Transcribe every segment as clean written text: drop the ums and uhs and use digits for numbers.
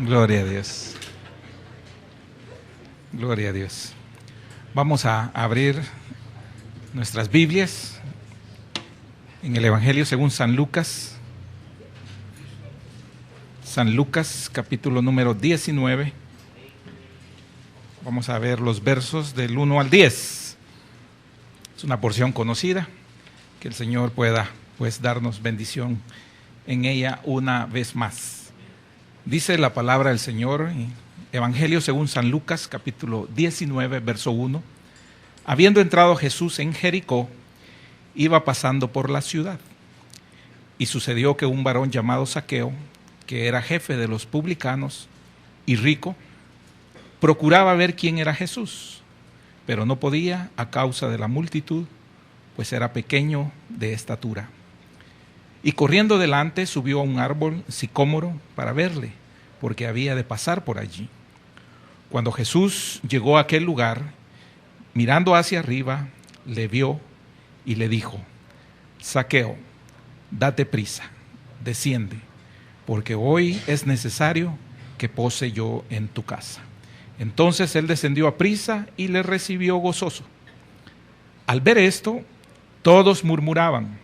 Gloria a Dios. Gloria a Dios. Vamos a abrir nuestras Biblias en el Evangelio según San Lucas. San Lucas, capítulo número 19. Vamos a ver los versos del 1 al 10. Es una porción conocida. Que el Señor pueda, pues, darnos bendición en ella una vez más. Dice la palabra del Señor, Evangelio según San Lucas, capítulo 19, verso 1. Habiendo entrado Jesús en Jericó, iba pasando por la ciudad. Y sucedió que un varón llamado Zaqueo, que era jefe de los publicanos y rico, procuraba ver quién era Jesús, pero no podía a causa de la multitud, pues era pequeño de estatura. Y corriendo delante subió a un árbol sicómoro para verle, porque había de pasar por allí. Cuando Jesús llegó a aquel lugar, mirando hacia arriba, le vio y le dijo: Zaqueo, date prisa, desciende, porque hoy es necesario que pose yo en tu casa. Entonces él descendió a prisa y le recibió gozoso. Al ver esto, todos murmuraban,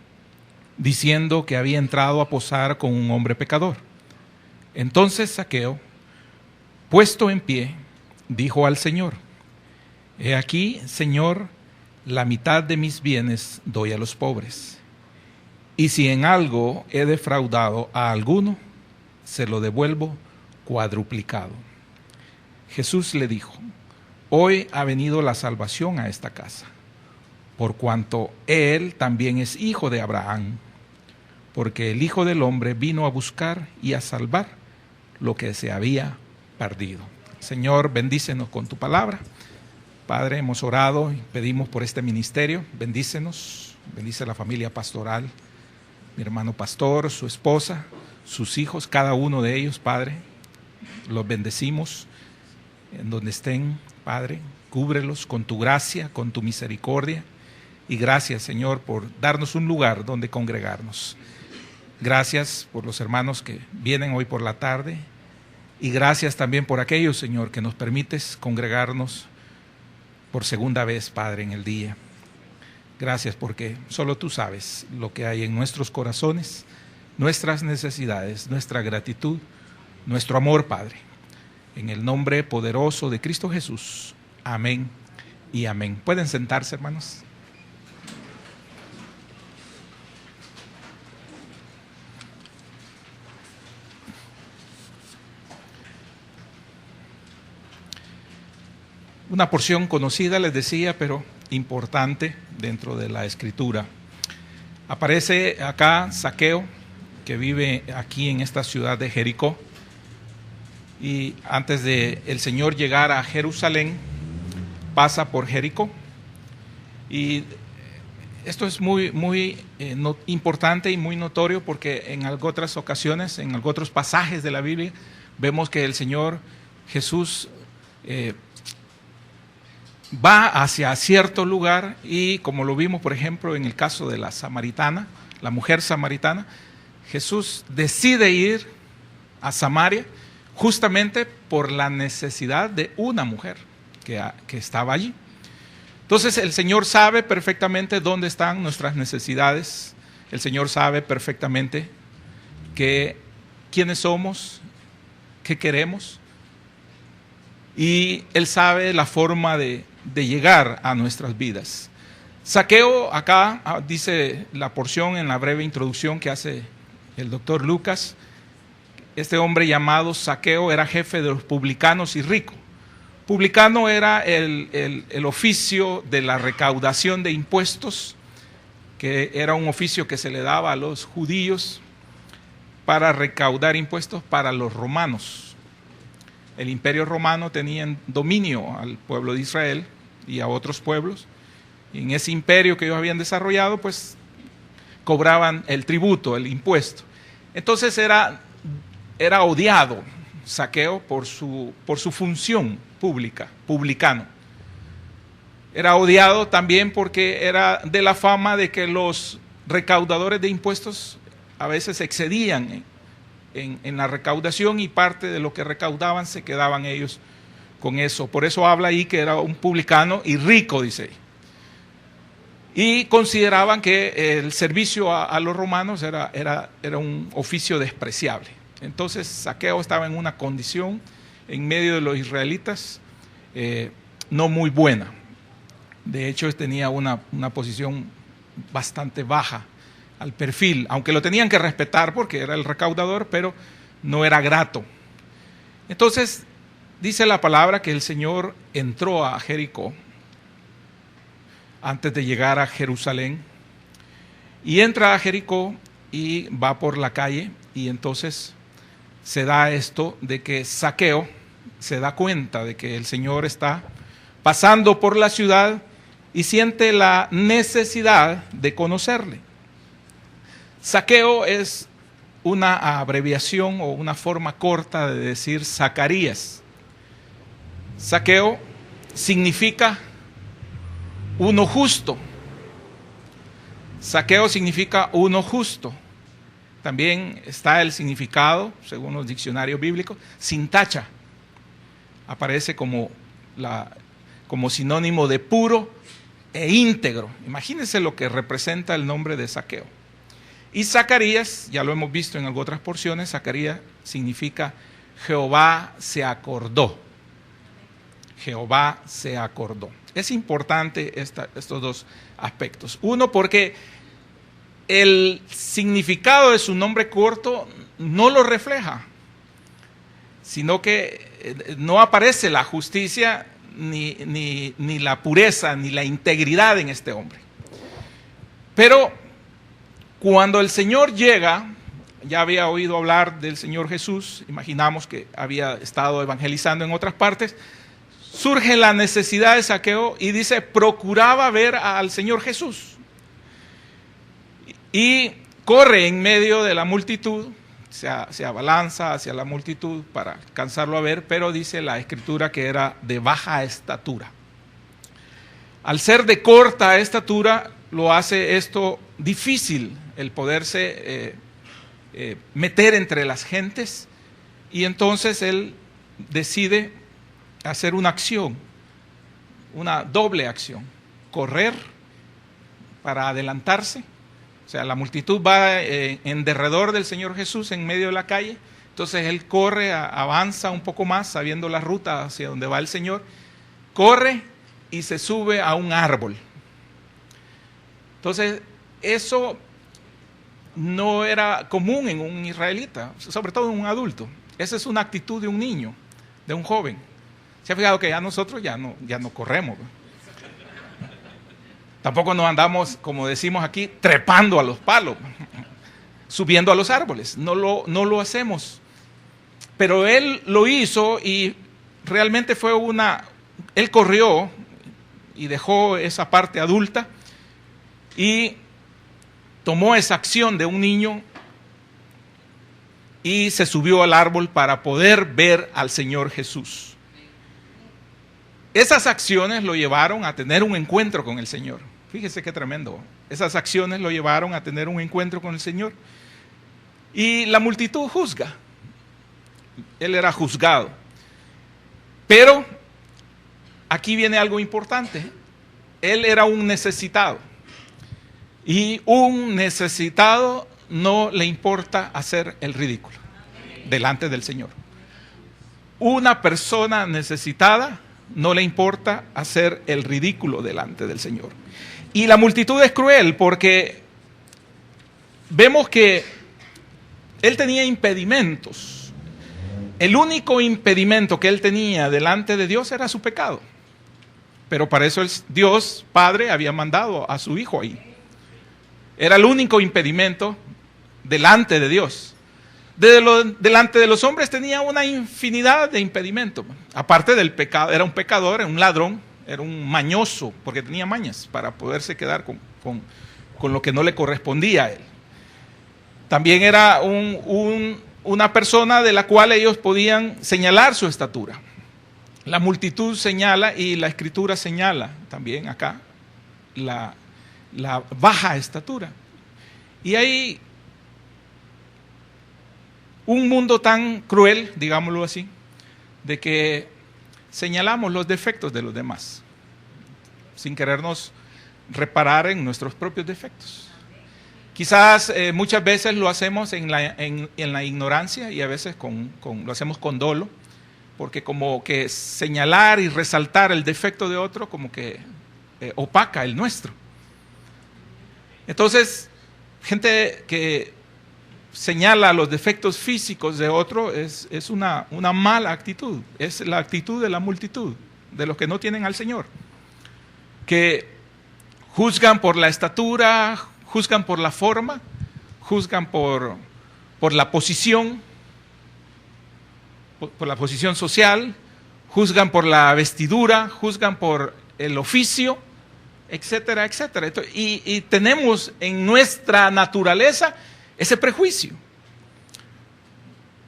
diciendo que había entrado a posar con un hombre pecador. Entonces Zaqueo, puesto en pie, dijo al Señor: He aquí, Señor, la mitad de mis bienes doy a los pobres. Y si en algo he defraudado a alguno, se lo devuelvo cuadruplicado. Jesús le dijo: Hoy ha venido la salvación a esta casa, por cuanto él también es hijo de Abraham, porque el Hijo del Hombre vino a buscar y a salvar lo que se había perdido. Señor, bendícenos con tu palabra. Padre, hemos orado y pedimos por este ministerio. Bendícenos, bendice la familia pastoral, mi hermano pastor, su esposa, sus hijos, cada uno de ellos, Padre. Los bendecimos en donde estén, Padre. Cúbrelos con tu gracia, con tu misericordia. Y gracias, Señor, por darnos un lugar donde congregarnos. Gracias por los hermanos que vienen hoy por la tarde. Y gracias también por aquellos, Señor, que nos permites congregarnos por segunda vez, Padre, en el día. Gracias porque solo tú sabes lo que hay en nuestros corazones, nuestras necesidades, nuestra gratitud, nuestro amor, Padre. En el nombre poderoso de Cristo Jesús. Amén y amén. ¿Pueden sentarse, hermanos? Una porción conocida, les decía, pero importante dentro de la Escritura. Aparece acá Zaqueo, que vive aquí en esta ciudad de Jericó. Y antes de el Señor llegar a Jerusalén, pasa por Jericó. Y esto es muy importante y muy notorio, porque en otras ocasiones, en otros pasajes de la Biblia, vemos que el Señor Jesús va hacia cierto lugar, y como lo vimos, por ejemplo, en el caso de la samaritana, la mujer samaritana, Jesús decide ir a Samaria justamente por la necesidad de una mujer que estaba allí. Entonces el Señor sabe perfectamente dónde están nuestras necesidades. El Señor sabe perfectamente quiénes somos, qué queremos, y Él sabe la forma de llegar a nuestras vidas. Zaqueo, acá dice la porción en la breve introducción que hace el doctor Lucas, este hombre llamado Zaqueo era jefe de los publicanos y rico. Publicano era el oficio de la recaudación de impuestos, que era un oficio que se le daba a los judíos para recaudar impuestos para los romanos. El imperio romano tenía dominio al pueblo de Israel y a otros pueblos, y en ese imperio que ellos habían desarrollado, pues cobraban el tributo, el impuesto. Entonces era odiado Zaqueo por su función pública, publicano. Era odiado también porque era de la fama de que los recaudadores de impuestos a veces excedían en la recaudación, y parte de lo que recaudaban se quedaban ellos con eso. Por eso habla ahí que era un publicano y rico, dice ahí. Y consideraban que el servicio a los romanos era un oficio despreciable. Entonces Zaqueo estaba en una condición en medio de los israelitas no muy buena. De hecho, tenía una posición bastante baja al perfil, aunque lo tenían que respetar porque era el recaudador, pero no era grato. Entonces, dice la palabra que el Señor entró a Jericó antes de llegar a Jerusalén, y entra a Jericó y va por la calle, y entonces se da esto de que Zaqueo se da cuenta de que el Señor está pasando por la ciudad y siente la necesidad de conocerle. Zaqueo es una abreviación o una forma corta de decir Zacarías. Zaqueo significa uno justo. Zaqueo significa uno justo. También está el significado, según los diccionarios bíblicos, sin tacha. Aparece como sinónimo de puro e íntegro. Imagínense lo que representa el nombre de Zaqueo. Y Zacarías, ya lo hemos visto en algunas otras porciones, Zacarías significa Jehová se acordó. Jehová se acordó. Es importante estos dos aspectos. Uno, porque el significado de su nombre corto no lo refleja, sino que no aparece la justicia, ni la pureza, ni la integridad en este hombre. Pero cuando el Señor llega, ya había oído hablar del Señor Jesús, imaginamos que había estado evangelizando en otras partes, surge la necesidad de Zaqueo y dice, procuraba ver al Señor Jesús. Y corre en medio de la multitud, se abalanza hacia la multitud para alcanzarlo a ver, pero dice la Escritura que era de baja estatura. Al ser de corta estatura, lo hace esto difícil el poderse meter entre las gentes, y entonces él decide hacer una acción, una doble acción: correr para adelantarse. O sea, la multitud va en derredor del Señor Jesús en medio de la calle, entonces él corre, avanza un poco más sabiendo la ruta hacia donde va el Señor, corre y se sube a un árbol. Entonces eso no era común en un israelita, sobre todo en un adulto. Esa es una actitud de un niño, de un joven. ¿Se ha fijado que ya nosotros ya no corremos? Tampoco nos andamos, como decimos aquí, trepando a los palos, subiendo a los árboles. No lo hacemos. Pero él lo hizo y realmente fue él corrió y dejó esa parte adulta y tomó esa acción de un niño y se subió al árbol para poder ver al Señor Jesús. Esas acciones lo llevaron a tener un encuentro con el Señor. Fíjese qué tremendo. Esas acciones lo llevaron a tener un encuentro con el Señor. Y la multitud juzga. Él era juzgado. Pero aquí viene algo importante. Él era un necesitado. Y un necesitado no le importa hacer el ridículo delante del Señor. Una persona necesitada no le importa hacer el ridículo delante del Señor. Y la multitud es cruel porque vemos que él tenía impedimentos. El único impedimento que él tenía delante de Dios era su pecado. Pero para eso Dios Padre había mandado a su Hijo ahí. Era el único impedimento delante de Dios. Delante de los hombres tenía una infinidad de impedimentos. Aparte del pecado, era un pecador, era un ladrón, era un mañoso, porque tenía mañas para poderse quedar con lo que no le correspondía a él. También era una persona de la cual ellos podían señalar su estatura. La multitud señala y la Escritura señala también acá la baja estatura. Y hay un mundo tan cruel, digámoslo así, de que señalamos los defectos de los demás, sin querernos reparar en nuestros propios defectos. Quizás muchas veces lo hacemos en la ignorancia y a veces lo hacemos con dolo, porque como que señalar y resaltar el defecto de otro como que opaca el nuestro. Entonces, gente que señala los defectos físicos de otro es una mala actitud, es la actitud de la multitud, de los que no tienen al Señor, que juzgan por la estatura, juzgan por la forma, juzgan por la posición, por la posición social, juzgan por la vestidura, juzgan por el oficio, etcétera, etcétera. Y tenemos en nuestra naturaleza ese prejuicio.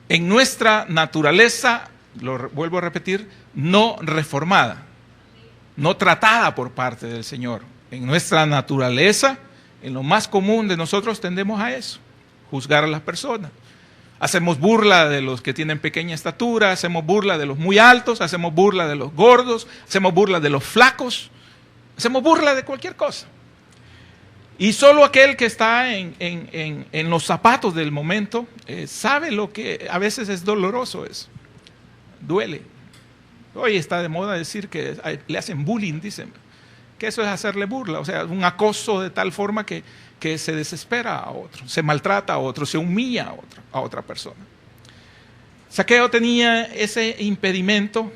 En nuestra naturaleza, lo vuelvo a repetir, no reformada, no tratada por parte del Señor. En nuestra naturaleza, en lo más común de nosotros tendemos a eso, juzgar a las personas. Hacemos burla de los que tienen pequeña estatura, hacemos burla de los muy altos, hacemos burla de los gordos, hacemos burla de los flacos, hacemos burla de cualquier cosa. Y solo aquel que está en los zapatos del momento sabe lo que a veces es doloroso eso. Duele. Hoy está de moda decir que le hacen bullying, dicen. Que eso es hacerle burla, o sea, un acoso de tal forma que se desespera a otro, se maltrata a otro, se humilla a otra persona. Zaqueo tenía ese impedimento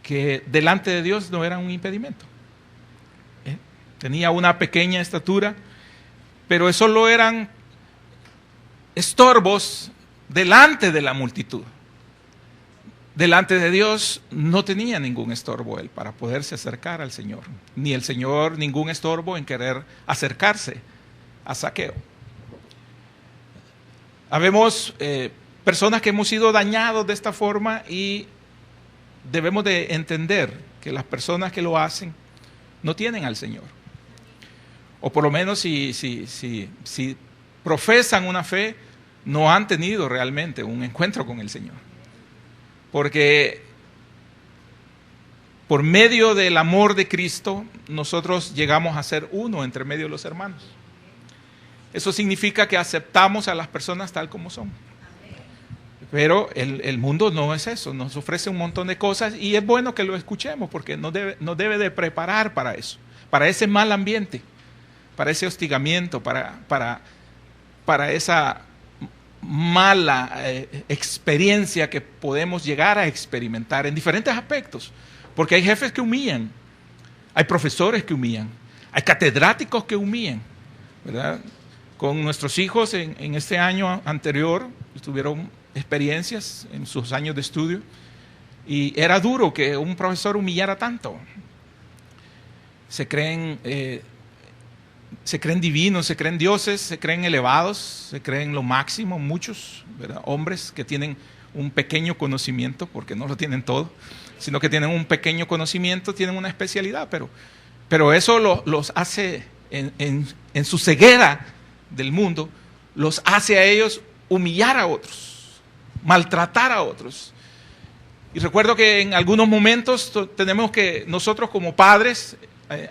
que delante de Dios no era un impedimento. Tenía una pequeña estatura, pero solo eran estorbos delante de la multitud. Delante de Dios no tenía ningún estorbo él para poderse acercar al Señor, ni el Señor ningún estorbo en querer acercarse a Zaqueo. Habemos personas que hemos sido dañados de esta forma y debemos de entender que las personas que lo hacen no tienen al Señor. O por lo menos si profesan una fe, no han tenido realmente un encuentro con el Señor. Porque por medio del amor de Cristo, nosotros llegamos a ser uno entre medio de los hermanos. Eso significa que aceptamos a las personas tal como son. Pero el mundo no es eso, nos ofrece un montón de cosas y es bueno que lo escuchemos porque nos debe de preparar para eso, para ese mal ambiente, para ese hostigamiento, para esa mala experiencia que podemos llegar a experimentar en diferentes aspectos, porque hay jefes que humillan, hay profesores que humillan, hay catedráticos que humillan, ¿verdad? Con nuestros hijos en este año anterior tuvieron experiencias en sus años de estudio y era duro que un profesor humillara tanto. Se creen divinos, se creen dioses, se creen elevados, se creen lo máximo, muchos, ¿verdad? Hombres que tienen un pequeño conocimiento, porque no lo tienen todo, sino que tienen un pequeño conocimiento, tienen una especialidad, pero eso los hace, en su ceguera del mundo, los hace a ellos humillar a otros, maltratar a otros. Y recuerdo que en algunos momentos tenemos que nosotros como padres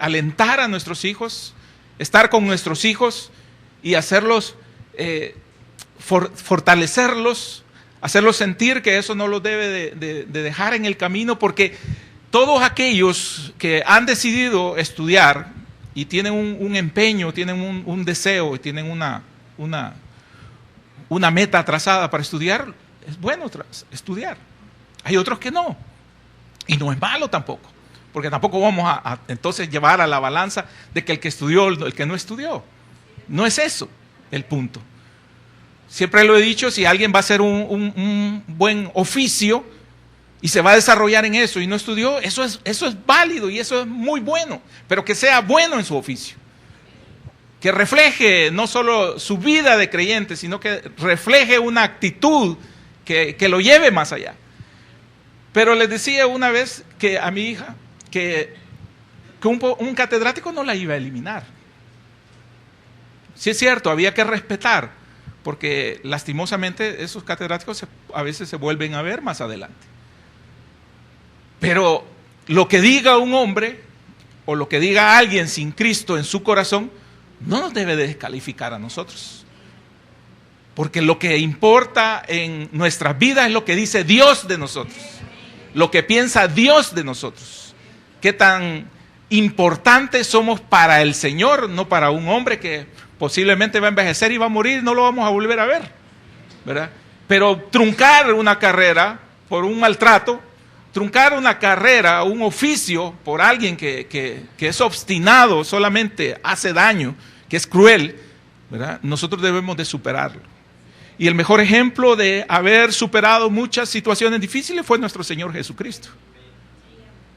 alentar a nuestros hijos, estar con nuestros hijos y hacerlos, fortalecerlos, hacerlos sentir que eso no los debe de dejar en el camino, porque todos aquellos que han decidido estudiar y tienen un empeño, tienen un deseo y tienen una meta trazada para estudiar, es bueno estudiar. Hay otros que no, y no es malo tampoco. Porque tampoco vamos a entonces llevar a la balanza de que el que estudió, el que no estudió. No es eso el punto. Siempre lo he dicho, si alguien va a hacer un buen oficio y se va a desarrollar en eso y no estudió, eso es válido y eso es muy bueno, pero que sea bueno en su oficio. Que refleje no solo su vida de creyente, sino que refleje una actitud que lo lleve más allá. Pero les decía una vez que a mi hija, que un catedrático no la iba a eliminar. Sí es cierto, había que respetar, porque lastimosamente esos catedráticos a veces se vuelven a ver más adelante. Pero lo que diga un hombre o lo que diga alguien sin Cristo en su corazón no nos debe descalificar a nosotros. Porque lo que importa en nuestras vidas es lo que dice Dios de nosotros, lo que piensa Dios de nosotros. Qué tan importantes somos para el Señor, no para un hombre que posiblemente va a envejecer y va a morir, no lo vamos a volver a ver, ¿verdad? Pero truncar una carrera por un maltrato, truncar una carrera, un oficio por alguien que es obstinado, solamente hace daño, que es cruel, ¿verdad? Nosotros debemos de superarlo. Y el mejor ejemplo de haber superado muchas situaciones difíciles fue nuestro Señor Jesucristo.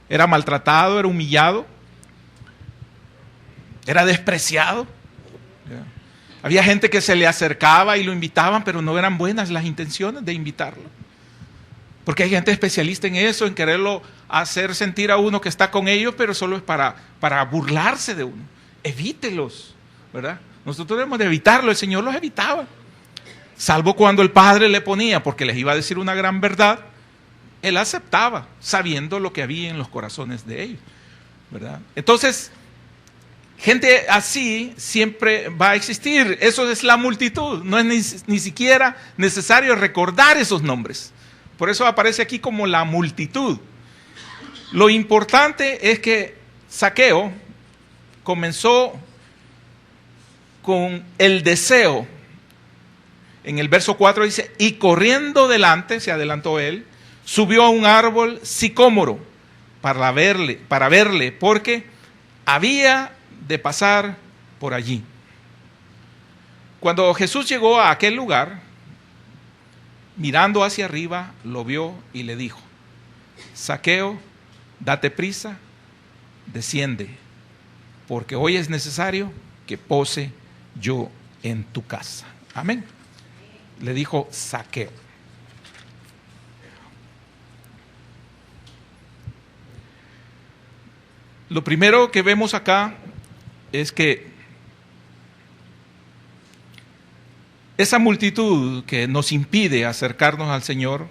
Era maltratado, era humillado, era despreciado. Había gente que se le acercaba y lo invitaban, pero no eran buenas las intenciones de invitarlo. Porque hay gente especialista en eso, en quererlo hacer sentir a uno que está con ellos, pero solo es para burlarse de uno. Evítelos, ¿verdad? Nosotros debemos de evitarlo, el Señor los evitaba. Salvo cuando el Padre le ponía, porque les iba a decir una gran verdad, Él aceptaba, sabiendo lo que había en los corazones de ellos, ¿verdad? Entonces, gente así siempre va a existir. Eso es la multitud. No es ni siquiera necesario recordar esos nombres. Por eso aparece aquí como la multitud. Lo importante es que Zaqueo comenzó con el deseo. En el verso 4 dice, y corriendo delante, se adelantó él, subió a un árbol sicómoro para verle, porque había de pasar por allí. Cuando Jesús llegó a aquel lugar, mirando hacia arriba, lo vio y le dijo, Zaqueo, date prisa, desciende, porque hoy es necesario que pose yo en tu casa. Amén. Le dijo Zaqueo. Lo primero que vemos acá es que esa multitud que nos impide acercarnos al Señor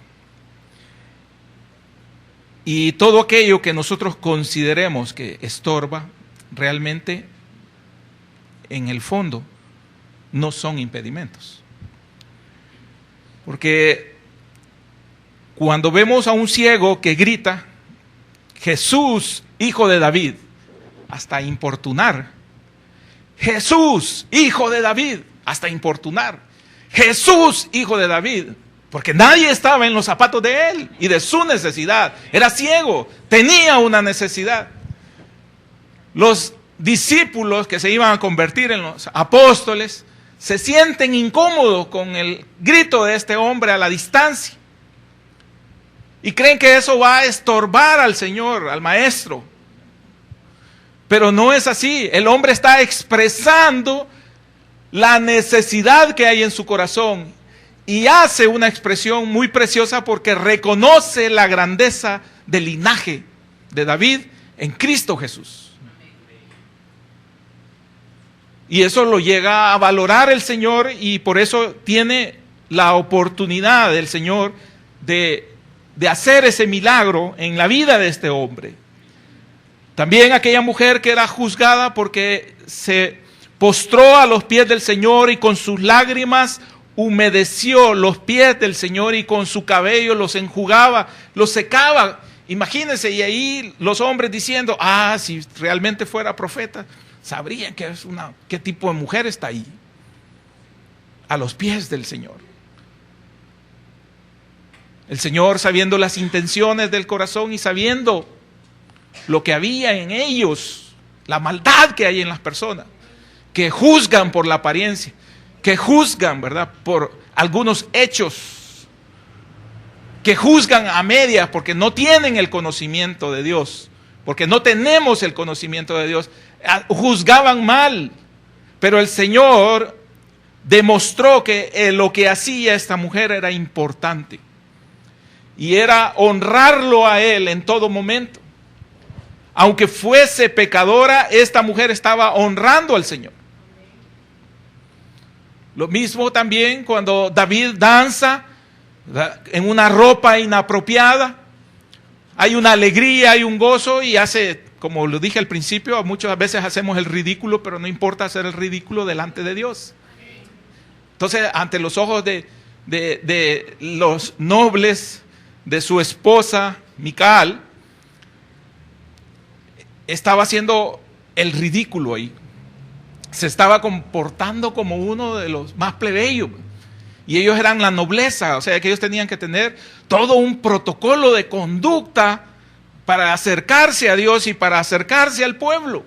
y todo aquello que nosotros consideremos que estorba, realmente en el fondo no son impedimentos. Porque cuando vemos a un ciego que grita, Jesús, hijo de David, hasta importunar. Jesús, hijo de David, hasta importunar. Jesús, hijo de David, porque nadie estaba en los zapatos de él y de su necesidad. Era ciego, tenía una necesidad. Los discípulos que se iban a convertir en los apóstoles se sienten incómodos con el grito de este hombre a la distancia y creen que eso va a estorbar al Señor, al Maestro. Pero no es así. El hombre está expresando la necesidad que hay en su corazón y hace una expresión muy preciosa porque reconoce la grandeza del linaje de David en Cristo Jesús. Y eso lo llega a valorar el Señor y por eso tiene la oportunidad del Señor de hacer ese milagro en la vida de este hombre. También aquella mujer que era juzgada porque se postró a los pies del Señor y con sus lágrimas humedeció los pies del Señor y con su cabello los enjugaba, los secaba. Imagínense, y ahí los hombres diciendo, si realmente fuera profeta, sabrían qué tipo de mujer está ahí, a los pies del Señor. El Señor, sabiendo las intenciones del corazón y sabiendo lo que había en ellos, la maldad que hay en las personas, que juzgan por la apariencia, que juzgan, ¿verdad?, por algunos hechos, que juzgan a medias porque no tienen el conocimiento de Dios, porque no tenemos el conocimiento de Dios. Juzgaban mal, pero el Señor demostró que lo que hacía esta mujer era importante y era honrarlo a Él en todo momento. Aunque fuese pecadora, esta mujer estaba honrando al Señor. Lo mismo también cuando David danza en una ropa inapropiada. Hay una alegría, hay un gozo y hace, como lo dije al principio, muchas veces hacemos el ridículo, pero no importa hacer el ridículo delante de Dios. Entonces, ante los ojos de los nobles de su esposa, Mical, estaba haciendo el ridículo ahí. Se estaba comportando como uno de los más plebeyos. Y ellos eran la nobleza, o sea que ellos tenían que tener todo un protocolo de conducta para acercarse a Dios y para acercarse al pueblo.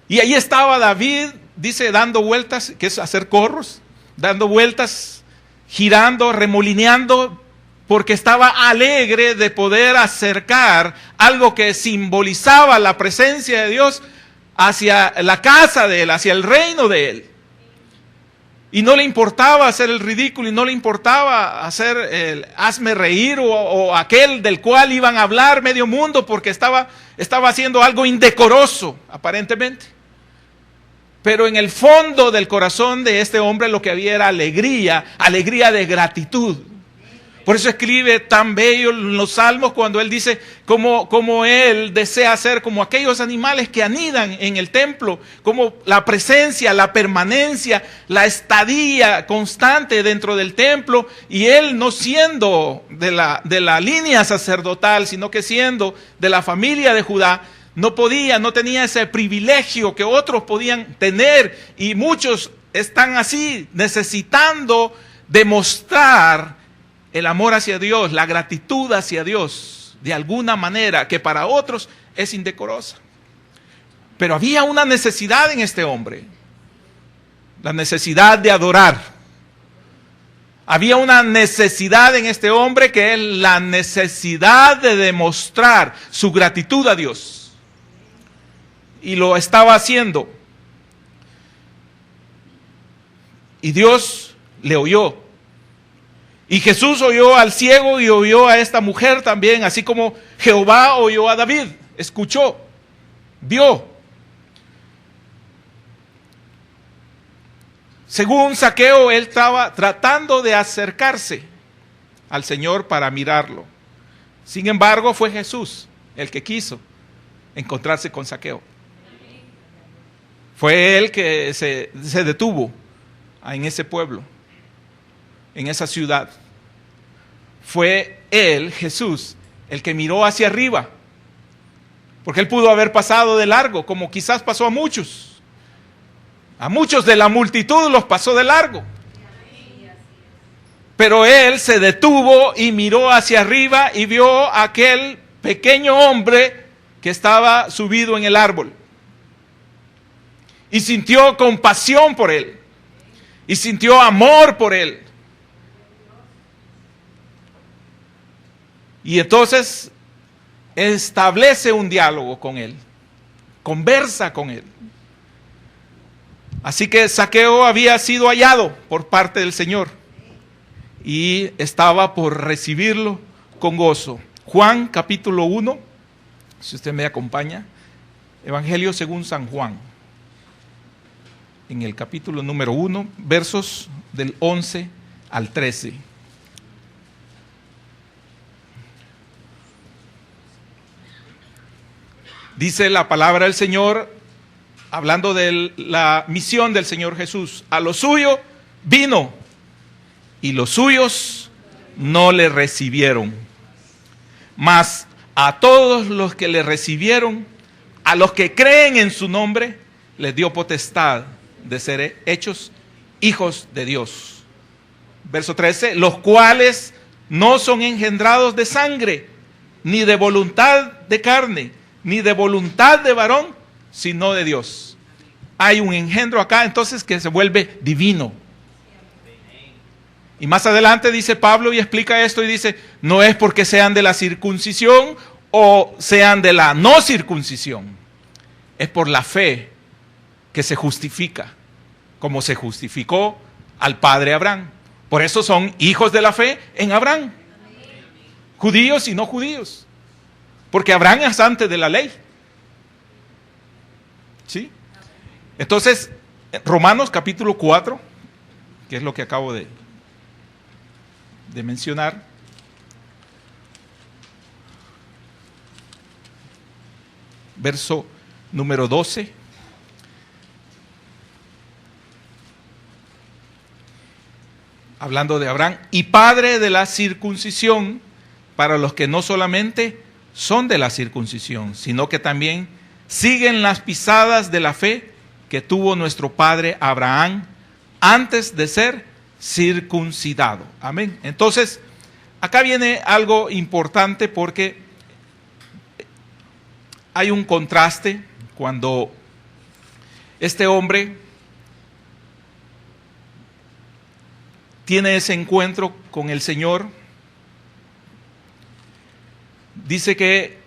Y ahí estaba David, dice, dando vueltas, que es hacer corros, dando vueltas, girando, remolineando, porque estaba alegre de poder acercar algo que simbolizaba la presencia de Dios hacia la casa de él, hacia el reino de él. Y no le importaba hacer el ridículo, y no le importaba hacer el hazme reír o aquel del cual iban a hablar medio mundo, porque estaba haciendo algo indecoroso, aparentemente. Pero en el fondo del corazón de este hombre lo que había era alegría de gratitud. Por eso escribe tan bello en los Salmos cuando él dice como él desea ser como aquellos animales que anidan en el templo, como la presencia, la permanencia, la estadía constante dentro del templo, y él no siendo de la línea sacerdotal, sino que siendo de la familia de Judá, no tenía ese privilegio que otros podían tener, y muchos están así, necesitando demostrar el amor hacia Dios, la gratitud hacia Dios, de alguna manera que para otros es indecorosa. Pero había una necesidad en este hombre, la necesidad de adorar. Había una necesidad en este hombre que es la necesidad de demostrar su gratitud a Dios. Y lo estaba haciendo. Y Dios le oyó. Y Jesús oyó al ciego y oyó a esta mujer también, así como Jehová oyó a David, escuchó, vio. Según Zaqueo, él estaba tratando de acercarse al Señor para mirarlo. Sin embargo, fue Jesús el que quiso encontrarse con Zaqueo. Fue él que se detuvo en ese pueblo, en esa ciudad. Fue él, Jesús, el que miró hacia arriba, porque él pudo haber pasado de largo, como quizás pasó a muchos de la multitud los pasó de largo, pero él se detuvo y miró hacia arriba y vio a aquel pequeño hombre que estaba subido en el árbol, y sintió compasión por él, y sintió amor por él. Y entonces establece un diálogo con él, conversa con él. Así que Zaqueo había sido hallado por parte del Señor y estaba por recibirlo con gozo. Juan capítulo 1, si usted me acompaña, Evangelio según San Juan, en el capítulo número 1, versos del 11 al 13. Dice la palabra del Señor, hablando de la misión del Señor Jesús. A lo suyo vino, y los suyos no le recibieron. Mas a todos los que le recibieron, a los que creen en su nombre, les dio potestad de ser hechos hijos de Dios. Verso 13, los cuales no son engendrados de sangre, ni de voluntad de carne, ni de voluntad de varón, sino de Dios. Hay un engendro acá entonces que se vuelve divino. Y más adelante dice Pablo y explica esto y dice, no es porque sean de la circuncisión o sean de la no circuncisión, es por la fe que se justifica, como se justificó al padre Abraham. Por eso son hijos de la fe en Abraham, judíos y no judíos. Porque Abraham es antes de la ley. ¿Sí? Entonces, Romanos capítulo 4, que es lo que acabo de mencionar. Verso número 12. Hablando de Abraham, y padre de la circuncisión para los que no solamente son de la circuncisión, sino que también siguen las pisadas de la fe que tuvo nuestro padre Abraham antes de ser circuncidado. Amén. Entonces, acá viene algo importante porque hay un contraste cuando este hombre tiene ese encuentro con el Señor. Dice que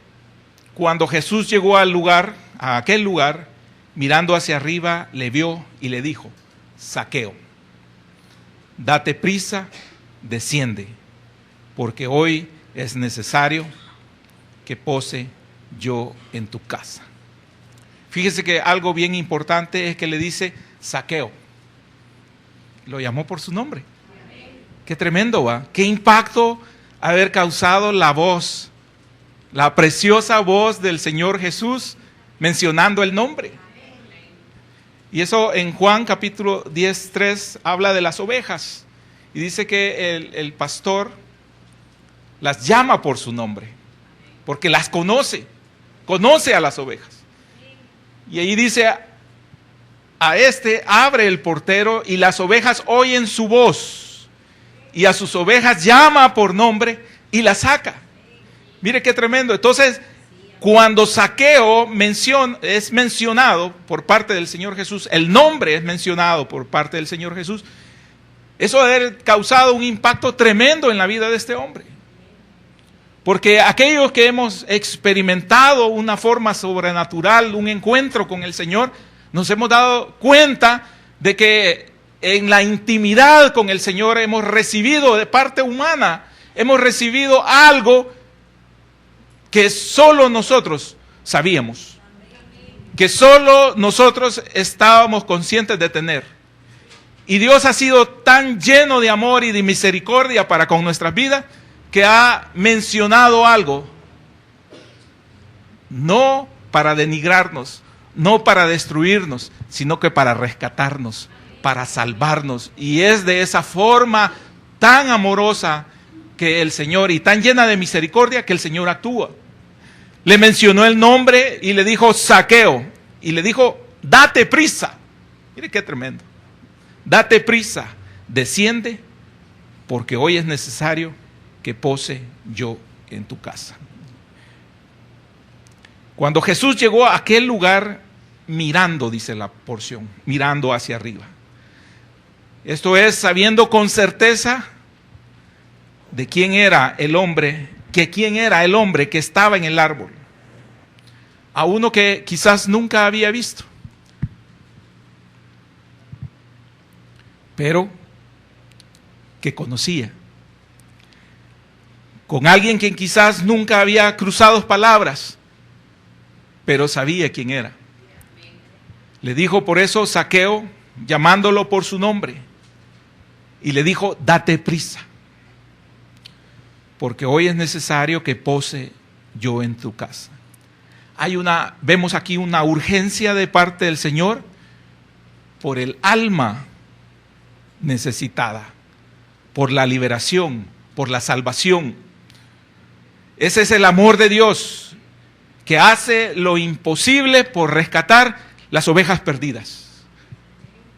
cuando Jesús llegó al lugar, a aquel lugar, mirando hacia arriba, le vio y le dijo: Zaqueo, date prisa, desciende, porque hoy es necesario que pose yo en tu casa. Fíjese que algo bien importante es que le dice Zaqueo. Lo llamó por su nombre. Qué tremendo, ¿va? Qué impacto haber causado la voz, la preciosa voz del Señor Jesús mencionando el nombre. Y eso en Juan capítulo 10:3 habla de las ovejas. Y dice que el pastor las llama por su nombre, porque las conoce a las ovejas. Y ahí dice, a este abre el portero y las ovejas oyen su voz. Y a sus ovejas llama por nombre y las saca. Mire qué tremendo. Entonces, cuando Zaqueo es mencionado por parte del Señor Jesús, el nombre es mencionado por parte del Señor Jesús, eso ha causado un impacto tremendo en la vida de este hombre. Porque aquellos que hemos experimentado una forma sobrenatural, un encuentro con el Señor, nos hemos dado cuenta de que en la intimidad con el Señor hemos recibido de parte humana, hemos recibido algo que solo nosotros sabíamos, que solo nosotros estábamos conscientes de tener. Y Dios ha sido tan lleno de amor y de misericordia para con nuestras vidas, que ha mencionado algo, no para denigrarnos, no para destruirnos, sino que para rescatarnos, para salvarnos. Y es de esa forma tan amorosa que el Señor, y tan llena de misericordia, que el Señor actúa. Le mencionó el nombre y le dijo Zaqueo, y le dijo, date prisa. Mire qué tremendo. Date prisa, desciende, porque hoy es necesario que pose yo en tu casa. Cuando Jesús llegó a aquel lugar, mirando, dice la porción, mirando hacia arriba. Esto es, sabiendo con certeza de quién era el hombre, que estaba en el árbol. A uno que quizás nunca había visto. Pero que conocía. Con alguien que quizás nunca había cruzado palabras, pero sabía quién era. Le dijo por eso Zaqueo, llamándolo por su nombre, y le dijo, date prisa, porque hoy es necesario que pose yo en tu casa. Vemos aquí una urgencia de parte del Señor por el alma necesitada, por la liberación, por la salvación. Ese es el amor de Dios, que hace lo imposible por rescatar las ovejas perdidas.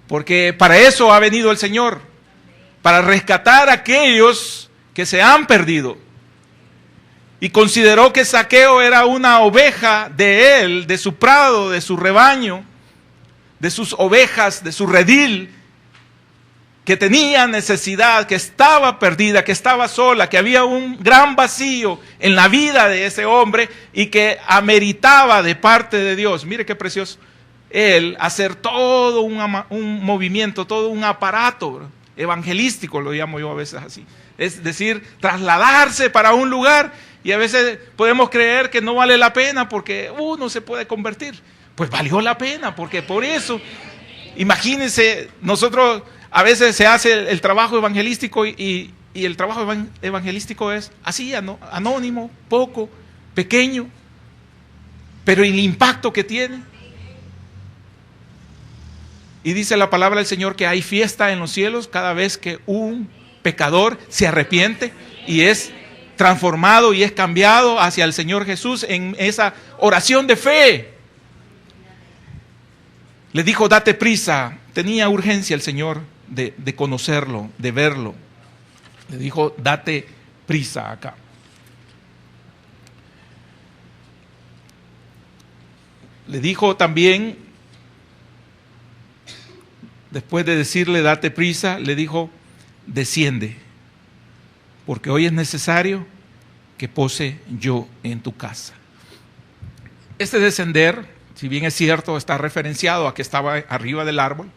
Porque para eso ha venido el Señor, para rescatar a aquellos que se han perdido. Y consideró que Zaqueo era una oveja de él, de su prado, de su rebaño, de sus ovejas, de su redil, que tenía necesidad, que estaba perdida, que estaba sola, que había un gran vacío en la vida de ese hombre y que ameritaba de parte de Dios. Mire qué precioso. Él hacer todo un movimiento, todo un aparato evangelístico, lo llamo yo a veces así. Es decir, trasladarse para un lugar, y a veces podemos creer que no vale la pena porque uno se puede convertir. Pues valió la pena, porque por eso, imagínense, nosotros a veces se hace el trabajo evangelístico y el trabajo evangelístico es así, anónimo, poco, pequeño, pero el impacto que tiene. Y dice la palabra del Señor que hay fiesta en los cielos cada vez que un pecador se arrepiente y es transformado y es cambiado hacia el Señor Jesús en esa oración de fe. Le dijo, date prisa. Tenía urgencia el Señor de conocerlo, de verlo. Le dijo, date prisa acá. Le dijo también, después de decirle, date prisa, le dijo, desciende, porque hoy es necesario que pose yo en tu casa. Este descender, si bien es cierto, está referenciado a que estaba arriba del árbol,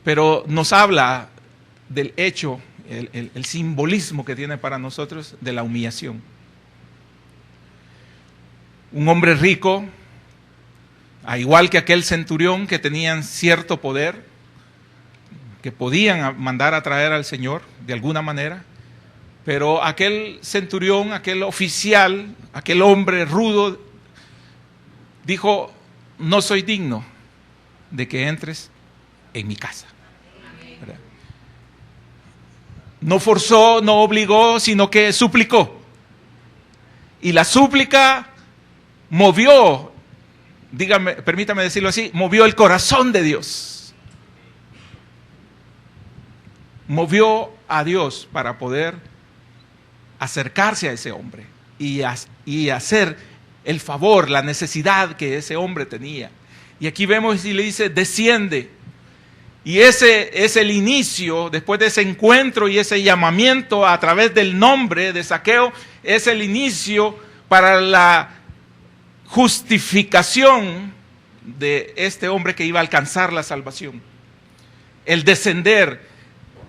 pero nos habla del hecho, el simbolismo que tiene para nosotros de la humillación. Un hombre rico, a igual que aquel centurión que tenían cierto poder, que podían mandar a traer al Señor de alguna manera, pero aquel centurión, aquel oficial, aquel hombre rudo, dijo, no soy digno de que entres en mi casa. ¿Verdad? No forzó, no obligó, sino que suplicó. Y la súplica movió, permítame decirlo así, movió el corazón de Dios. Movió a Dios para poder acercarse a ese hombre y hacer el favor, la necesidad que ese hombre tenía. Y aquí vemos y le dice, desciende. Y ese es el inicio, después de ese encuentro y ese llamamiento a través del nombre de Zaqueo, es el inicio para la justificación de este hombre que iba a alcanzar la salvación. El descender.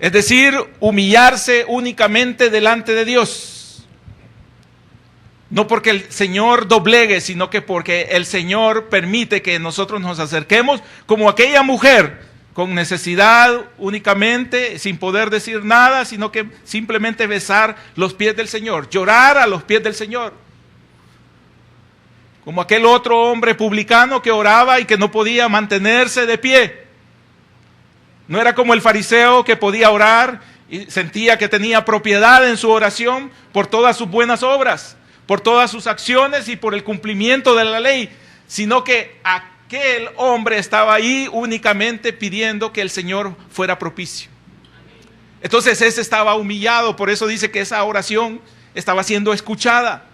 Es decir, humillarse únicamente delante de Dios. No porque el Señor doblegue, sino que porque el Señor permite que nosotros nos acerquemos como aquella mujer con necesidad únicamente, sin poder decir nada, sino que simplemente besar los pies del Señor, llorar a los pies del Señor. Como aquel otro hombre publicano que oraba y que no podía mantenerse de pie. No era como el fariseo que podía orar y sentía que tenía propiedad en su oración por todas sus buenas obras, por todas sus acciones y por el cumplimiento de la ley, sino que aquel hombre estaba ahí únicamente pidiendo que el Señor fuera propicio. Entonces ese estaba humillado, por eso dice que esa oración estaba siendo escuchada.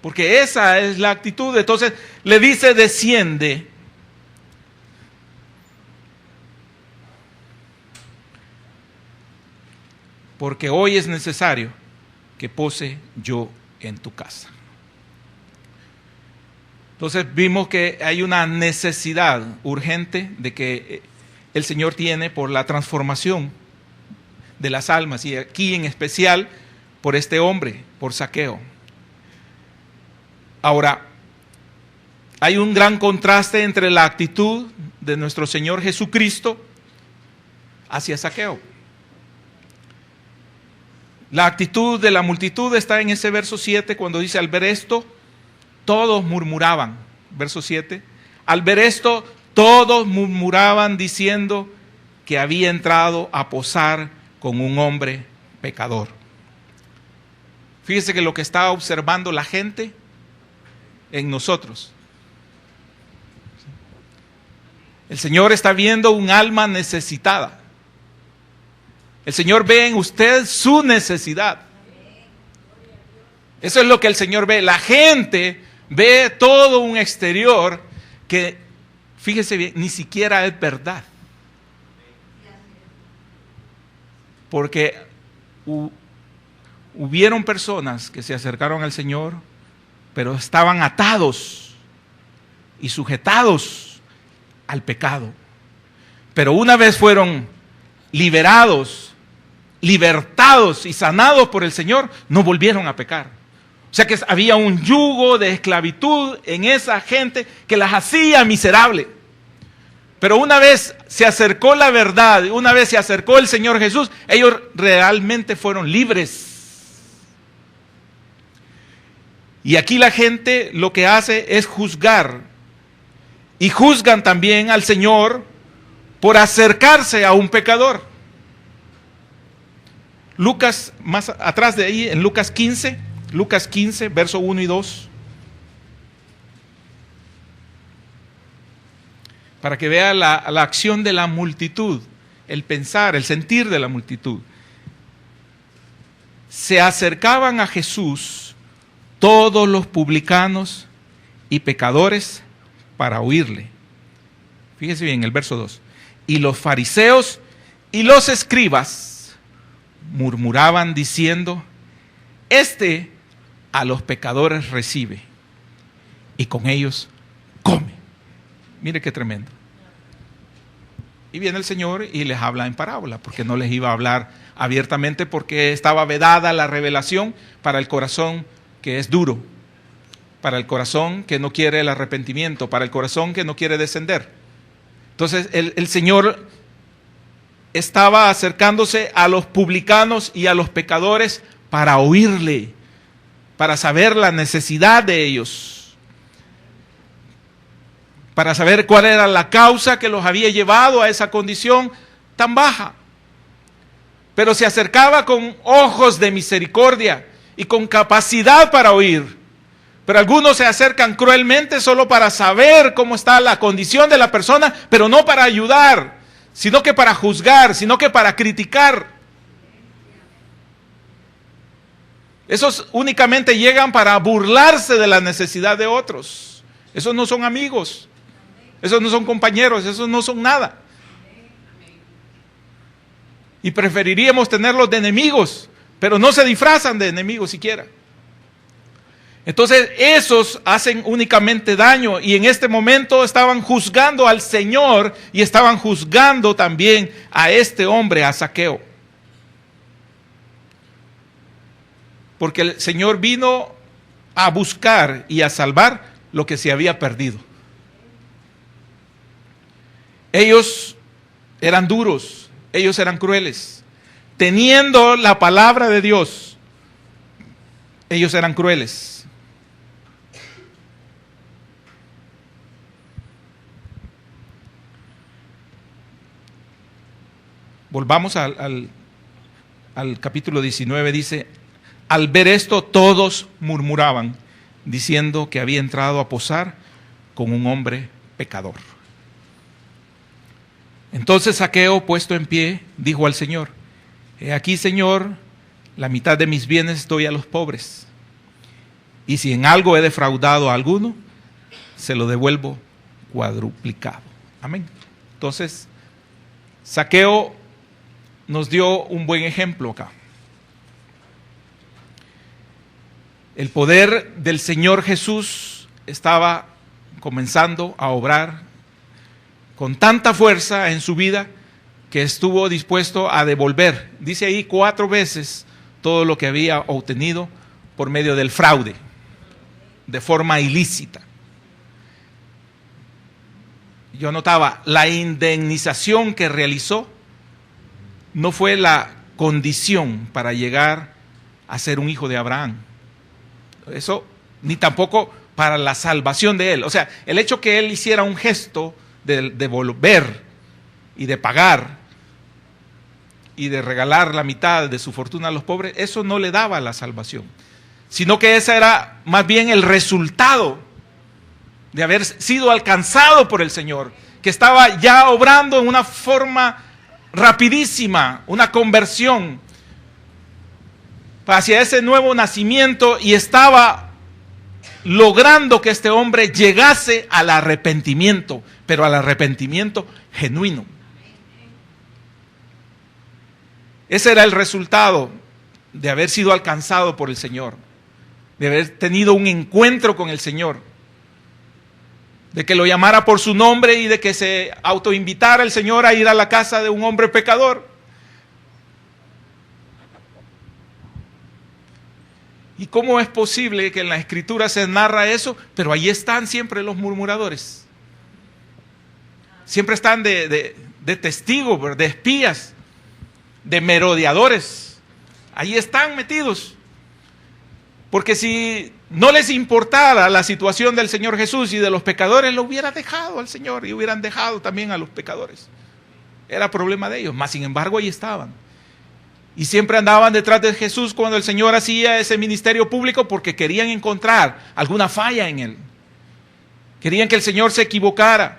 Porque esa es la actitud. Entonces le dice, desciende. Porque hoy es necesario que pose yo en tu casa. Entonces vimos que hay una necesidad urgente de que el Señor tiene por la transformación de las almas, y aquí en especial por este hombre, por Zaqueo. Ahora, hay un gran contraste entre la actitud de nuestro Señor Jesucristo hacia Zaqueo. La actitud de la multitud está en ese verso 7, cuando dice, al ver esto, todos murmuraban. Verso 7. Al ver esto, todos murmuraban diciendo que había entrado a posar con un hombre pecador. Fíjese que lo que está observando la gente en nosotros. El Señor está viendo un alma necesitada. El Señor ve en usted su necesidad. Eso es lo que el Señor ve. La gente ve todo un exterior que, fíjese bien, ni siquiera es verdad. Porque hubieron personas que se acercaron al Señor, pero estaban atados y sujetados al pecado. Pero una vez fueron liberados, libertados y sanados por el Señor, no volvieron a pecar. O sea que había un yugo de esclavitud en esa gente que las hacía miserable. Pero una vez se acercó la verdad, una vez se acercó el Señor Jesús, ellos realmente fueron libres. Y aquí la gente lo que hace es juzgar. Y juzgan también al Señor por acercarse a un pecador. Lucas, más atrás de ahí, en Lucas 15, verso 1 y 2. Para que vea la acción de la multitud, el pensar, el sentir de la multitud. Se acercaban a Jesús todos los publicanos y pecadores para oírle. Fíjese bien, el verso 2. Y los fariseos y los escribas murmuraban diciendo: este a los pecadores recibe y con ellos come. Mire qué tremendo. Y viene el Señor y les habla en parábola, porque no les iba a hablar abiertamente, porque estaba vedada la revelación para el corazón que es duro, para el corazón que no quiere el arrepentimiento, para el corazón que no quiere descender. Entonces el Señor estaba acercándose a los publicanos y a los pecadores para oírle, para saber la necesidad de ellos, para saber cuál era la causa que los había llevado a esa condición tan baja. Pero se acercaba con ojos de misericordia y con capacidad para oír. Pero algunos se acercan cruelmente solo para saber cómo está la condición de la persona, pero no para ayudar, sino que para juzgar, sino que para criticar. Esos únicamente llegan para burlarse de la necesidad de otros. Esos no son amigos. Esos no son compañeros, esos no son nada. Y preferiríamos tenerlos de enemigos, pero no se disfrazan de enemigos siquiera. Entonces esos hacen únicamente daño, y en este momento estaban juzgando al Señor y estaban juzgando también a este hombre, a Zaqueo. Porque el Señor vino a buscar y a salvar lo que se había perdido. Ellos eran duros, ellos eran crueles. Teniendo la palabra de Dios, ellos eran crueles. Volvamos al capítulo 19, dice: al ver esto todos murmuraban, diciendo que había entrado a posar con un hombre pecador. Entonces Zaqueo, puesto en pie, dijo al Señor: he aquí, Señor, la mitad de mis bienes doy a los pobres, y si en algo he defraudado a alguno, se lo devuelvo cuadruplicado. Amén. Entonces, Zaqueo nos dio un buen ejemplo acá. El poder del Señor Jesús estaba comenzando a obrar con tanta fuerza en su vida que estuvo dispuesto a devolver, dice ahí 4 veces, todo lo que había obtenido por medio del fraude, de forma ilícita. Yo notaba, la indemnización que realizó no fue la condición para llegar a ser un hijo de Abraham. Eso, ni tampoco para la salvación de él. O sea, el hecho que él hiciera un gesto de devolver y de pagar y de regalar la mitad de su fortuna a los pobres, eso no le daba la salvación, sino que ese era más bien el resultado de haber sido alcanzado por el Señor, que estaba ya obrando en una forma rapidísima, una conversión hacia ese nuevo nacimiento, y estaba logrando que este hombre llegase al arrepentimiento, pero al arrepentimiento genuino. Ese era el resultado de haber sido alcanzado por el Señor, de haber tenido un encuentro con el Señor, de que lo llamara por su nombre y de que se autoinvitara el Señor a ir a la casa de un hombre pecador. ¿Y cómo es posible que en la Escritura se narra eso? Pero ahí están siempre los murmuradores. Siempre están de testigos, de espías, de merodeadores. Ahí están metidos. Porque si no les importara la situación del Señor Jesús y de los pecadores, lo hubiera dejado al Señor y hubieran dejado también a los pecadores. Era problema de ellos, mas sin embargo ahí estaban. Y siempre andaban detrás de Jesús cuando el Señor hacía ese ministerio público porque querían encontrar alguna falla en él. Querían que el Señor se equivocara.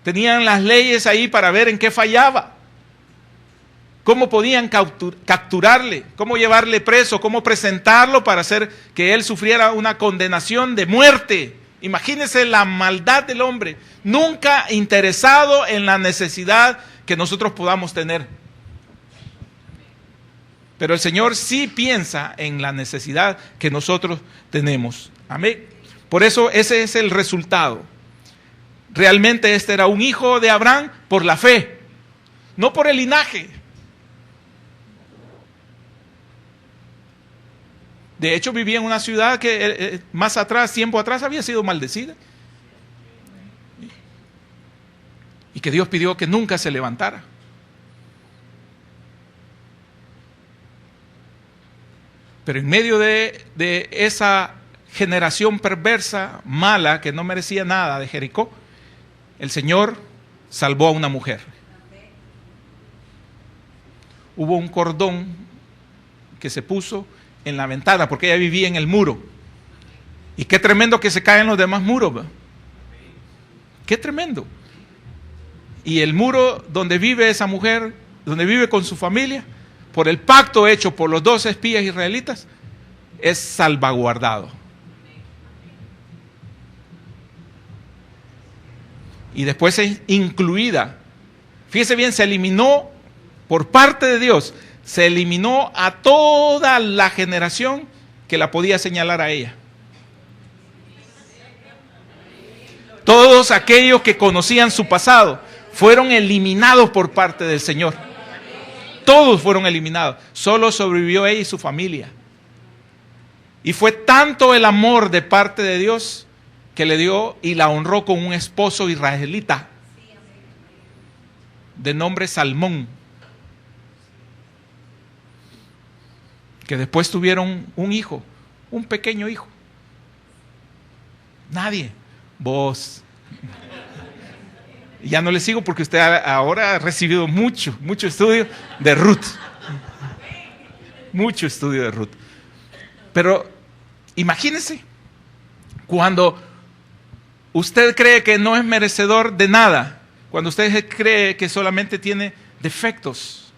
Tenían las leyes ahí para ver en qué fallaba. Cómo podían capturarle, cómo llevarle preso, cómo presentarlo para hacer que él sufriera una condenación de muerte. Imagínense la maldad del hombre, nunca interesado en la necesidad que nosotros podamos tener. Pero el Señor sí piensa en la necesidad que nosotros tenemos. Amén. Por eso ese es el resultado. Realmente este era un hijo de Abraham por la fe, no por el linaje. De hecho, vivía en una ciudad que más atrás, tiempo atrás, había sido maldecida. Y que Dios pidió que nunca se levantara. Pero en medio de esa generación perversa, mala, que no merecía nada de Jericó, el Señor salvó a una mujer. Hubo un cordón que se puso en la ventana, porque ella vivía en el muro. Y qué tremendo que se caen los demás muros, ¿verdad? Qué tremendo. Y el muro donde vive esa mujer, donde vive con su familia, por el pacto hecho por los 2 espías israelitas, es salvaguardado. Y después es incluida. Fíjese bien, se eliminó por parte de Dios, se eliminó a toda la generación que la podía señalar a ella. Todos aquellos que conocían su pasado fueron eliminados por parte del Señor. Todos fueron eliminados. Solo sobrevivió ella y su familia. Y fue tanto el amor de parte de Dios que le dio y la honró con un esposo israelita de nombre Salmón, que después tuvieron un hijo, un pequeño hijo. Nadie. Vos. Ya no le sigo porque usted ahora ha recibido mucho estudio de Ruth. Mucho estudio de Ruth. Pero imagínese, cuando usted cree que no es merecedor de nada, cuando usted cree que solamente tiene defectos,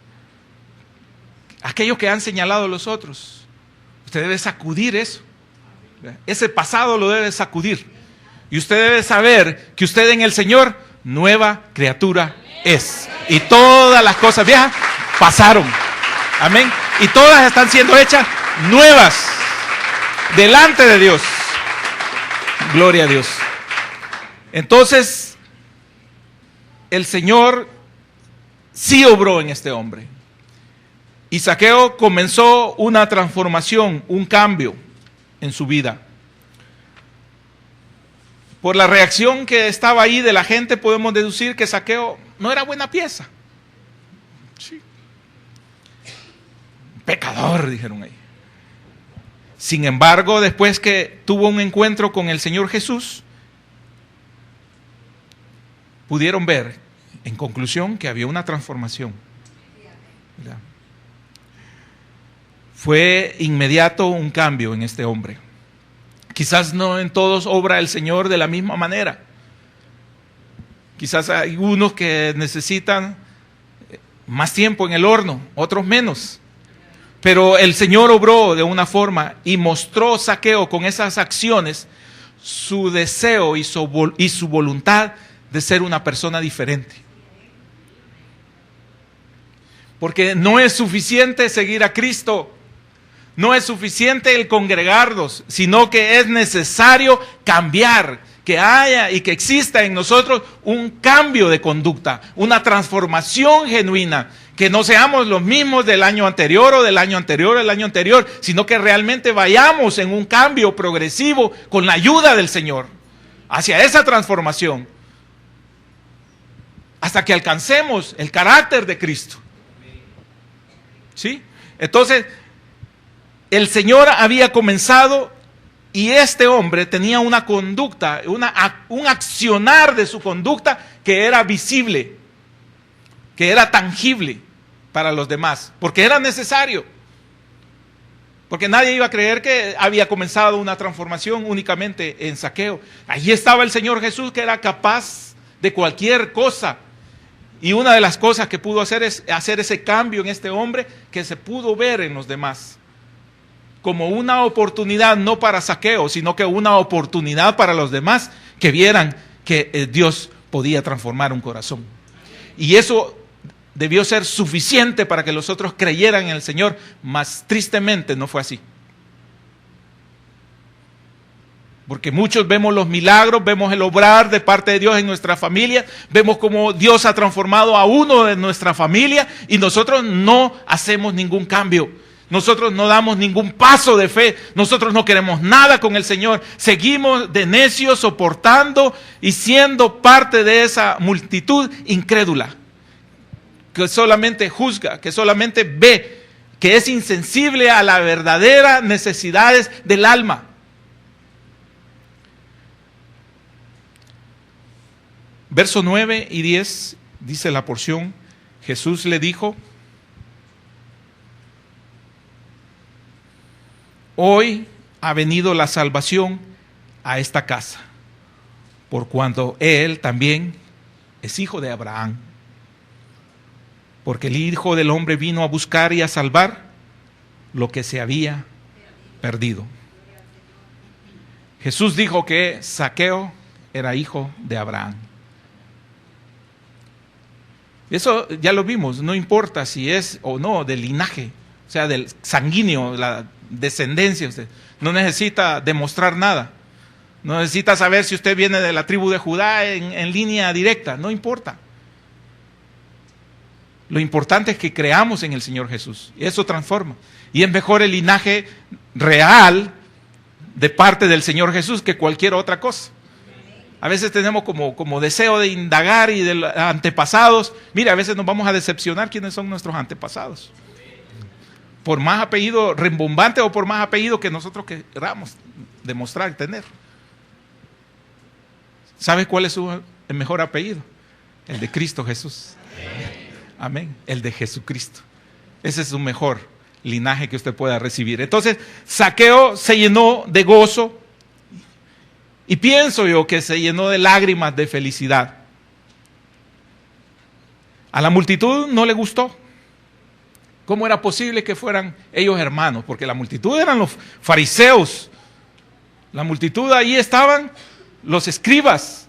aquellos que han señalado los otros, usted debe sacudir eso. Ese pasado lo debe sacudir. Y usted debe saber que usted en el Señor, nueva criatura es. Y todas las cosas viejas pasaron. Amén. Y todas están siendo hechas nuevas delante de Dios. Gloria a Dios. Entonces, el Señor sí obró en este hombre. Y Zaqueo comenzó una transformación, un cambio en su vida. Por la reacción que estaba ahí de la gente, podemos deducir que Zaqueo no era buena pieza. Sí. Pecador, dijeron ahí. Sin embargo, después que tuvo un encuentro con el Señor Jesús, pudieron ver, en conclusión, que había una transformación. ¿Verdad? Fue inmediato un cambio en este hombre. Quizás no en todos obra el Señor de la misma manera. Quizás hay unos que necesitan más tiempo en el horno, otros menos. Pero el Señor obró de una forma y mostró Zaqueo con esas acciones su deseo y su voluntad de ser una persona diferente. Porque no es suficiente seguir a Cristo. No es suficiente el congregarnos, sino que es necesario cambiar, que haya y que exista en nosotros un cambio de conducta, una transformación genuina, que no seamos los mismos del año anterior o del año anterior, sino que realmente vayamos en un cambio progresivo con la ayuda del Señor, hacia esa transformación, hasta que alcancemos el carácter de Cristo. ¿Sí? Entonces, el Señor había comenzado y este hombre tenía una conducta, un accionar de su conducta que era visible, que era tangible para los demás, porque era necesario. Porque nadie iba a creer que había comenzado una transformación únicamente en Zaqueo. Allí estaba el Señor Jesús, que era capaz de cualquier cosa. Y una de las cosas que pudo hacer es hacer ese cambio en este hombre que se pudo ver en los demás. Como una oportunidad no para Zaqueo, sino que una oportunidad para los demás que vieran que Dios podía transformar un corazón. Y eso debió ser suficiente para que los otros creyeran en el Señor, mas tristemente no fue así. Porque muchos vemos los milagros, vemos el obrar de parte de Dios en nuestra familia, vemos cómo Dios ha transformado a uno de nuestra familia y nosotros no hacemos ningún cambio. Nosotros no damos ningún paso de fe, nosotros no queremos nada con el Señor, seguimos de necios soportando y siendo parte de esa multitud incrédula, que solamente juzga, que solamente ve, que es insensible a las verdaderas necesidades del alma. Verso 9 y 10 dice la porción, Jesús le dijo: hoy ha venido la salvación a esta casa, por cuanto él también es hijo de Abraham. Porque el Hijo del Hombre vino a buscar y a salvar lo que se había perdido. Jesús dijo que Zaqueo era hijo de Abraham. Eso ya lo vimos, no importa si es o no del linaje, o sea, del sanguíneo, la descendencia. Usted no necesita demostrar nada. No necesita saber si usted viene de la tribu de Judá en línea directa, no importa. Lo importante es que creamos en el Señor Jesús, y eso transforma. Y es mejor el linaje real de parte del Señor Jesús que cualquier otra cosa. A veces tenemos como deseo de indagar y de los antepasados. Mira, a veces nos vamos a decepcionar quiénes son nuestros antepasados. Por más apellido rimbombante o por más apellido que nosotros queramos demostrar y tener. ¿Sabes cuál es el mejor apellido? El de Cristo Jesús. Amén. El de Jesucristo. Ese es su mejor linaje que usted pueda recibir. Entonces, Zaqueo se llenó de gozo y pienso yo que se llenó de lágrimas de felicidad. A la multitud no le gustó. ¿Cómo era posible que fueran ellos hermanos? Porque la multitud eran los fariseos. La multitud, ahí estaban los escribas.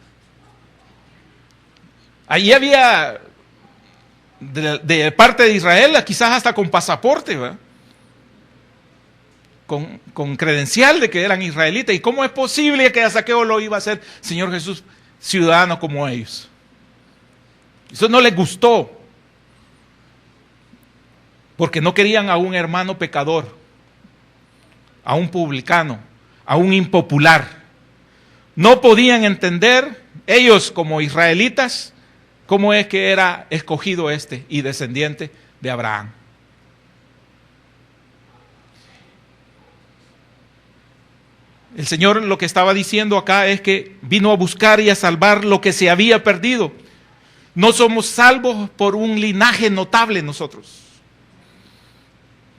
Allí había de parte de Israel, quizás hasta con pasaporte, ¿verdad? Con credencial de que eran israelitas. ¿Y cómo es posible que a Zaqueo lo iba a hacer Señor Jesús ciudadano como ellos? Eso no les gustó, porque no querían a un hermano pecador, a un publicano, a un impopular. No podían entender ellos como israelitas cómo es que era escogido y descendiente de Abraham. El Señor lo que estaba diciendo acá es que vino a buscar y a salvar lo que se había perdido. No somos salvos por un linaje notable nosotros,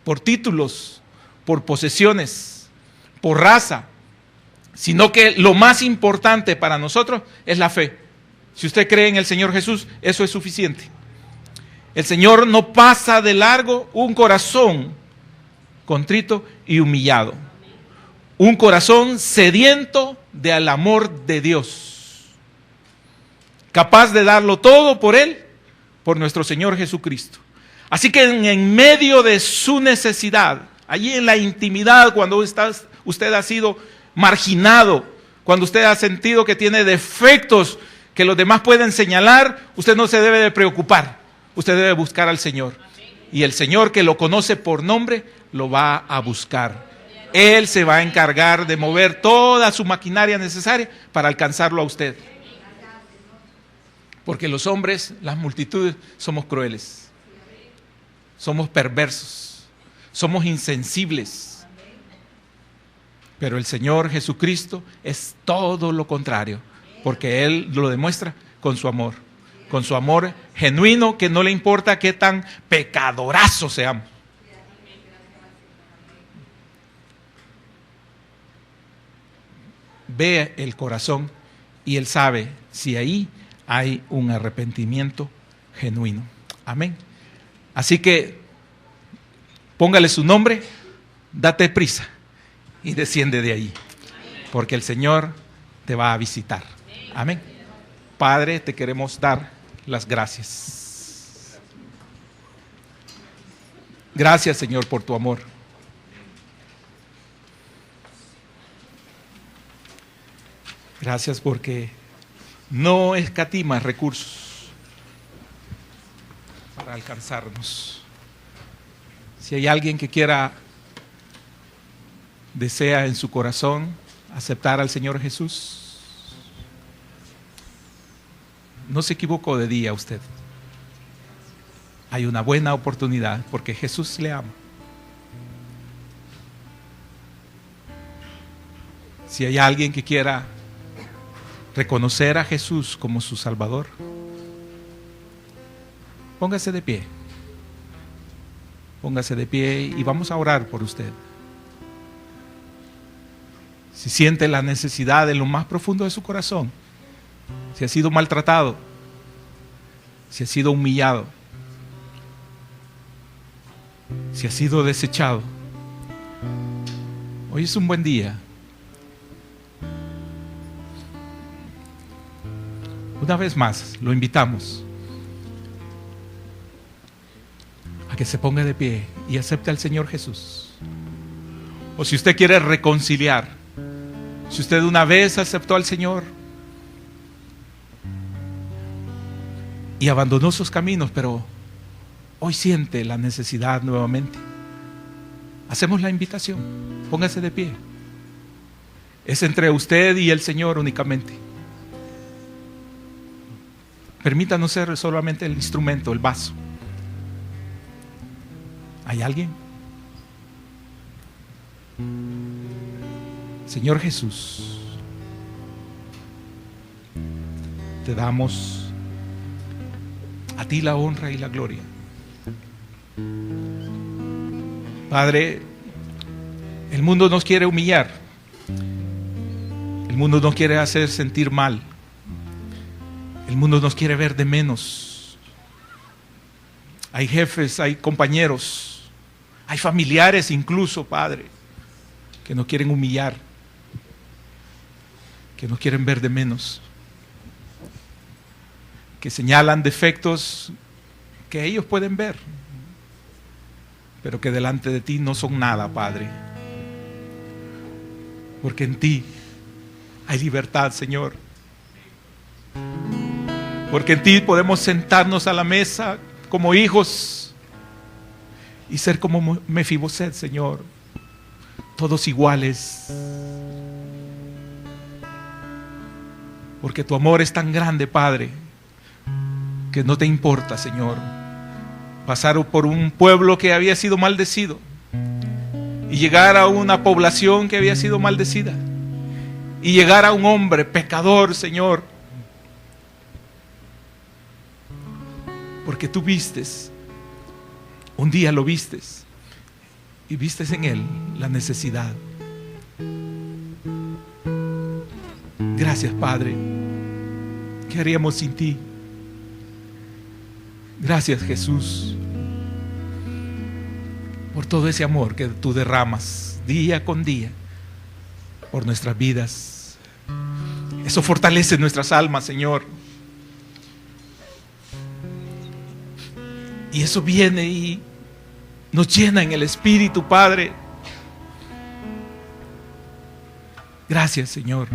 por títulos, por posesiones, por raza, sino que lo más importante para nosotros es la fe. Si usted cree en el Señor Jesús, eso es suficiente. El Señor no pasa de largo un corazón contrito y humillado. Un corazón sediento del amor de Dios, capaz de darlo todo por Él, por nuestro Señor Jesucristo. Así que en medio de su necesidad, allí en la intimidad, cuando usted ha sido marginado, cuando usted ha sentido que tiene defectos que los demás pueden señalar, usted no se debe de preocupar, usted debe buscar al Señor. Y el Señor, que lo conoce por nombre, lo va a buscar. Él se va a encargar de mover toda su maquinaria necesaria para alcanzarlo a usted. Porque los hombres, las multitudes, somos crueles, somos perversos, somos insensibles. Pero el Señor Jesucristo es todo lo contrario, porque Él lo demuestra con su amor genuino, que no le importa qué tan pecadorazos seamos. Ve el corazón y Él sabe si ahí hay un arrepentimiento genuino. Amén. Así que póngale su nombre, date prisa y desciende de ahí, porque el Señor te va a visitar. Amén. Padre, te queremos dar las gracias. Gracias, Señor, por tu amor. Gracias porque no escatimas recursos para alcanzarnos. Si hay alguien que desea en su corazón aceptar al Señor Jesús, no se equivocó de día usted. Hay una buena oportunidad porque Jesús le ama. Si hay alguien que quiera reconocer a Jesús como su Salvador, póngase de pie. Póngase de pie y vamos a orar por usted. Si siente la necesidad en lo más profundo de su corazón, si ha sido maltratado, si ha sido humillado, si ha sido desechado, hoy es un buen día. Una vez más, lo invitamos a que se ponga de pie y acepte al Señor Jesús. O si usted quiere reconciliar, si usted una vez aceptó al Señor y abandonó sus caminos, pero hoy siente la necesidad nuevamente, hacemos la invitación, póngase de pie. Es entre usted y el Señor únicamente. Permítanos ser solamente el instrumento, el vaso. ¿Hay alguien? Señor Jesús, te damos a ti la honra y la gloria. Padre, el mundo nos quiere humillar. El mundo nos quiere hacer sentir mal. El mundo nos quiere ver de menos. Hay jefes, hay compañeros, hay familiares incluso, Padre, que nos quieren humillar, que nos quieren ver de menos, que señalan defectos que ellos pueden ver, pero que delante de ti no son nada, Padre. Porque en ti hay libertad, Señor. Porque en ti podemos sentarnos a la mesa como hijos y ser como Mefiboset, Señor, todos iguales. Porque tu amor es tan grande, Padre, que no te importa, Señor, pasar por un pueblo que había sido maldecido y llegar a una población que había sido maldecida y llegar a un hombre pecador, Señor, porque tú vistes, un día lo vistes y vistes en él la necesidad. Gracias, Padre. ¿Qué haríamos sin ti? Gracias, Jesús, por todo ese amor que tú derramas día con día por nuestras vidas. Eso fortalece nuestras almas, Señor. Y eso viene y nos llena en el Espíritu, Padre. Gracias, Señor.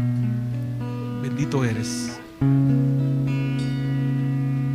Bendito eres.